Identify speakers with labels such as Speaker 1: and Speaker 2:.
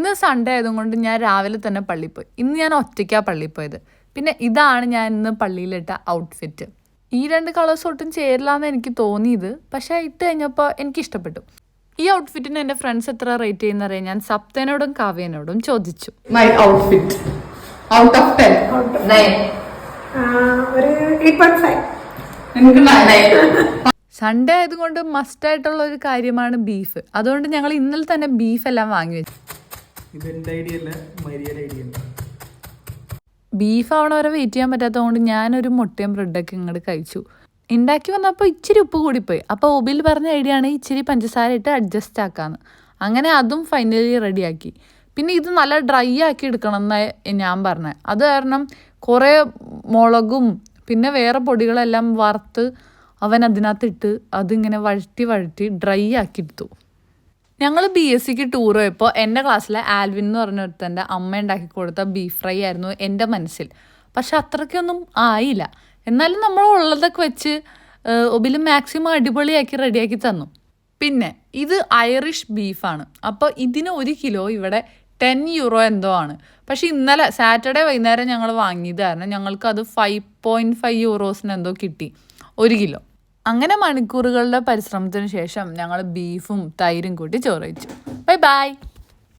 Speaker 1: ഇന്ന് സൺഡേ ആയതുകൊണ്ട് ഞാൻ രാവിലെ തന്നെ പള്ളിയിൽ പോയി. ഇന്ന് ഞാൻ ഒറ്റയ്ക്കാണ് പള്ളിയിൽ പോയത്. പിന്നെ ഇതാണ് ഞാൻ ഇന്ന് പള്ളിയിലിട്ട ഔട്ട്ഫിറ്റ്. ഈ 2 കളേഴ്സ് ഒട്ടും ചേരില്ല എന്ന് എനിക്ക് തോന്നിയത്, പക്ഷേ ഇട്ട് കഴിഞ്ഞപ്പോൾ എനിക്ക് ഇഷ്ടപ്പെട്ടു. ഈ ഔട്ട്ഫിറ്റിന് എൻ്റെ ഫ്രണ്ട്സ് എത്ര റേറ്റ് ചെയ്യുന്നറിയാൻ ഞാൻ സപ്തനോടും കാവ്യനോടും ചോദിച്ചു.
Speaker 2: മൈ ഔട്ട്ഫിറ്റ് ഔട്ട് ഓഫ് 10
Speaker 3: ഒരു 8.5.
Speaker 1: സൺഡേ ആയതുകൊണ്ട് മസ്റ്റായിട്ടുള്ള ഒരു കാര്യമാണ് ബീഫ്. അതുകൊണ്ട് ഞങ്ങൾ ഇന്നലെ തന്നെ ബീഫെല്ലാം വാങ്ങി വെച്ചു. ബീഫ് ആവണ വരെ വെയിറ്റ് ചെയ്യാൻ പറ്റാത്തതുകൊണ്ട് ഞാനൊരു മുട്ടയും ബ്രെഡൊക്കെ ഇങ്ങോട്ട് കഴിച്ചു. ഉണ്ടാക്കി വന്നപ്പോൾ ഇച്ചിരി ഉപ്പ് കൂടിപ്പോയി. അപ്പോൾ ഒബിൽ പറഞ്ഞ ഐഡിയ ആണ് ഇച്ചിരി പഞ്ചസാര ഇട്ട് അഡ്ജസ്റ്റ് ആക്കാമെന്ന്. അങ്ങനെ അതും ഫൈനലി റെഡിയാക്കി. പിന്നെ ഇത് നല്ല ഡ്രൈ ആക്കി എടുക്കണം എന്നാണ് ഞാൻ പറഞ്ഞത്. അത് കാരണം കുറേ മുളകും പിന്നെ വേറെ പൊടികളെല്ലാം വറുത്ത് അവൻ അതിനകത്തിട്ട് അതിങ്ങനെ വഴറ്റി ഡ്രൈ ആക്കി എടുത്തു. ഞങ്ങൾ BScക്ക് ടൂർ പോയപ്പോൾ എൻ്റെ ക്ലാസ്സിലെ ആൽവിൻ എന്ന് പറഞ്ഞ ഒരുത്തൻ്റെ അമ്മ ഉണ്ടാക്കി കൊടുത്ത ബീഫ് ഫ്രൈ ആയിരുന്നു എൻ്റെ മനസ്സിൽ. പക്ഷെ അത്രയ്ക്കൊന്നും ആയില്ല. എന്നാലും നമ്മൾ ഉള്ളതൊക്കെ വെച്ച് ഒബിൽ മാക്സിമം അടിപൊളിയാക്കി റെഡിയാക്കി തന്നു. പിന്നെ ഇത് ഐറിഷ് ബീഫാണ്. അപ്പോൾ ഇതിന് 1 കിലോ ഇവിടെ 10 യൂറോ എന്തോ ആണ്. പക്ഷെ ഇന്നലെ സാറ്റർഡേ വൈകുന്നേരം ഞങ്ങൾ വാങ്ങിയത് കാരണം ഞങ്ങൾക്കത് 5.5 യൂറോസിന് എന്തോ കിട്ടി 1 കിലോ. അങ്ങനെ മണിക്കൂറുകളുടെ പരിശ്രമത്തിന് ശേഷം ഞങ്ങൾ ബീഫും തൈരും കൂട്ടി ചോറ് കഴിച്ചു. ബൈ.